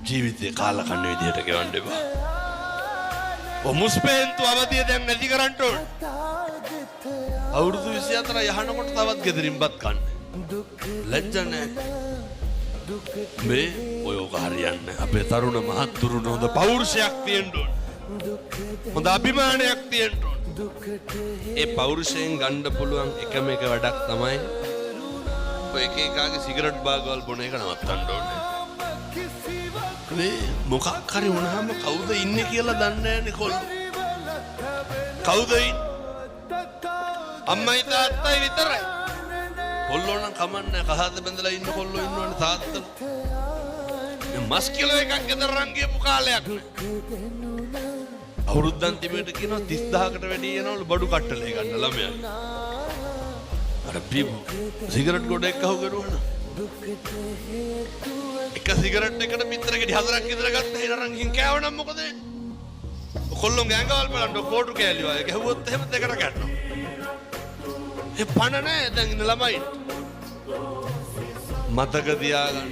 ජීවිතේ කාලා කන්න විදියට ගෙවන්න එපා. මුස්පේන්තු අවදිය දැන් නැති කරන්න ඕන. අවුරුදු 24 යහනකොට තවත් ගෙදරින්පත් කන්න. ලැජ්ජ නැහැ. මේ ඔය ඔක හරියන්නේ. අපේ තරුණ මහත්තුරුන හොඳ පෞරුෂයක් තියෙන්න ඕන. හොඳ අභිමානයක් තියෙන්න ඕන. ඒ පෞරුෂයෙන් ගන්න පුළුවන් එකම එක වැඩක් තමයි ඔය එක එකාගේ සිගරට් බාගවල් බොන එක නවත්තන්න ඕනේ. මේ මොකක් හරි වුණාම කවුද ඉන්නේ කියලා දන්නේ නැහැ නේ කොල්ලෝ. කවුද ඉන්නේ? අම්මයි තාත්තයි විතරයි. කොල්ලෝ නම් කමන්නේ කහත බඳලා ඉන්න කොල්ලෝ ඉන්නවනේ තාත්තලා. මේ මස් කිලෝ එකක් ගෙදර රන් ගියපු කාලයක් නේ. අවුරුද්දන් තිබෙට කියනවා 30000කට වැඩි යනවලු බඩු කට්ටලේ ගන්න ළමයා. අර බීබු සිගරට් ගොඩ එක්ක අහු කරුවා. එක සිගරට් එකකට පිටර ගෙඩි 4ක් විතර ගත්ත හිරරන් ගින් කෑවනම් මොකද වෙන්නේ? කොල්ලොන්ගේ ඇඟවල් බලන්න කෝටු කෑලි වගේ ගැහුවොත් එහෙම දෙකට ගන්නවා. ඒ පණ නැහැ දැන් ඉන්න ළමයි. මතක තියාගන්න.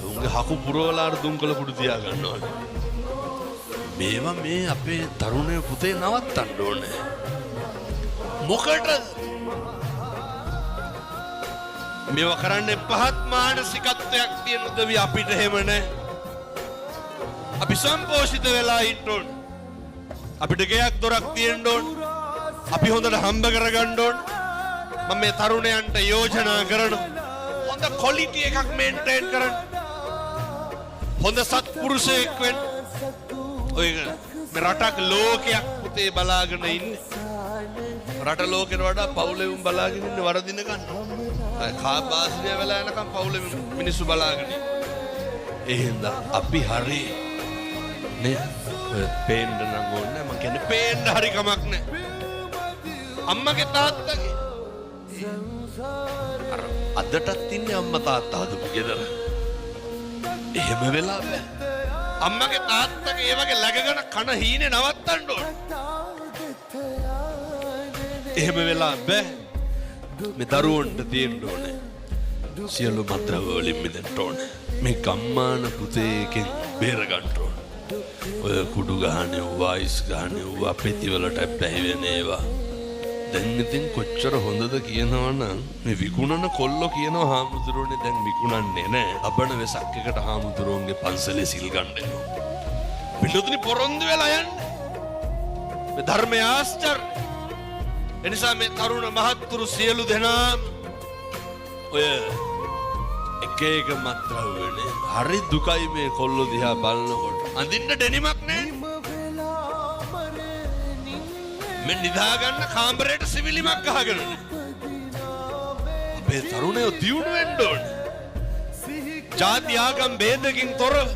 උන්ගේ හකු පුරවලා දුම්කල කුඩු තියා ගන්නවා. මේවා මේ අපේ තරුණය පුතේ නවත්තන්න ඕනේ. මොකටද? මේවා කරන්නේ පහත් මානසිකත්වයක් තියෙන උදවි අපිට එහෙම නැහැ. අපි සම්පෝෂිත වෙලා ඉන්න ඕන. අපිට ගෙයක් දොරක් තියෙන්න ඕන. අපි හොඳට හම්බ කරගන්න ඕන. මම මේ තරුණයන්ට යෝජනා කරනවා. හොඳ ක්වොලිටි එකක් මේන්ටේන් කරන්න. හොඳ සත්පුරුෂයෙක් වෙන්න. ඔය මේ රටක් ලෝකයක් පුතේ බලාගෙන ඉන්නේ. රට ලෝකෙට වඩා පවුලේ උන් බලාගෙන ඉන්නේ වරදින ගන්න. කාබාසිය වෙලා යනකම් පවුලේ මිනිස්සු බලාගෙන ඉන්නේ. ඒ හින්දා අපි හරි නේ පේන්න නම් ඕනේ. මම කියන්නේ පේන්න හරි කමක් නැහැ. අම්මගේ තාත්තගේ අර අදටත් ඉන්නේ අම්මා තාත්තා හදපු ගෙදර. එහෙම වෙලා බෑ. අම්මගේ තාත්තගේ ඒ වගේ läගගෙන කන හීනේ නවත්තන්න ඕනේ. එහෙම වෙලා බෑ. මේ දරුවන්ට තියෙන්න ඕනේ. සියලු මත්ද්‍රව්‍ය වලින් මිදෙන්න ඕනේ. මේ ගම්මාන පුතේකෙන් බේර ගන්න ඕනේ. ඔය කුඩු ගහන්නේ වයිස් ගහන්නේ ඌ අපෙති වලට පැහිවෙන ඒවා. දැන් ඉතින් කොච්චර හොඳද කියනවනම් මේ විකුණන කොල්ලෝ කියනවා හාමුදුරුවනේ දැන් විකුණන්නේ නැහැ. අබන වෙසක් එකට හාමුදුරුවන්ගේ පන්සලේ සිල් ගන්න එනවා. පිටුතුනි පොරොන්දු වෙලා යන්නේ. මේ ධර්මයේ ආශ්චර්ය. එනිසා මේ තරුණ මහත්තුරු සියලු දෙනාම ඔය එක එක මත්ද්‍රව්‍යනේ හරි දුකයි මේ කොල්ලෝ දිහා බලනකොට. අඳින්න ඩෙනිමක් නැහැ. මේ නිදා ගන්න කාමරේට සිවිලිමක් ගහගෙන. අපේ තරුණයෝ දියුණු වෙන්න ඕනේ. ජාති ආගම් ભેදකින් තොරව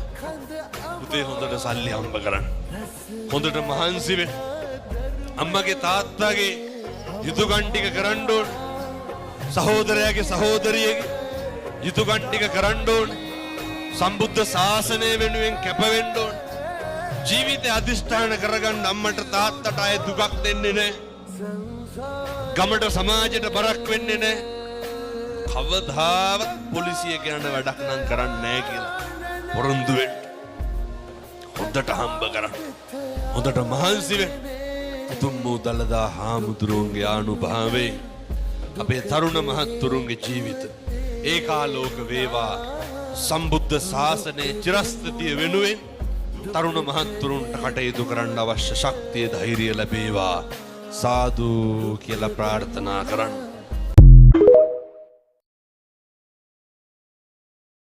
පුතේ හොඳට සල්ලි හම්බ කරන්න. හොඳට මහන්සි වෙන්න. අම්මගේ තාත්තගේ යුතුයකම් ටික කරන්න ඕනේ. සහෝදරයාගේ සහෝදරියගේ යුතුයකම් ටික කරන්න ඕනේ. සම්බුද්ධ ශාසනය වෙනුවෙන් කැප වෙන්න ඕනේ. ජීවිතේ අධිෂ්ඨාන කරගන්න අම්මට තාත්තට ආයේ දුකක් දෙන්නේ නැහැ. ගමට සමාජයට බරක් වෙන්නේ නැහැ. කවදාවත් පොලිසිය කියන වැඩක් නම් කරන්නේ නැහැ කියලා පොරොන්දු වෙන්න. හොඳට හම්බ කරන්න. හොඳට මහන්සි වෙන්න. උතුම් වූ දළදා හාමුදුරුවන්ගේ ආනුභාවයෙන් අපේ තරුණ මහත්තුරුන්ගේ ජීවිත ඒකාලෝක වේවා. සම්බුද්ධ ශාසනයේ චිරස්ථිතිය වෙනුවෙන් තරුණ මහත්තුරුන්ට කටයුතු කරන්න අවශ්‍ය ශක්තිය ධෛර්යය ලැබේවා. සාදු කියලා ප්‍රාර්ථනා කරන්න.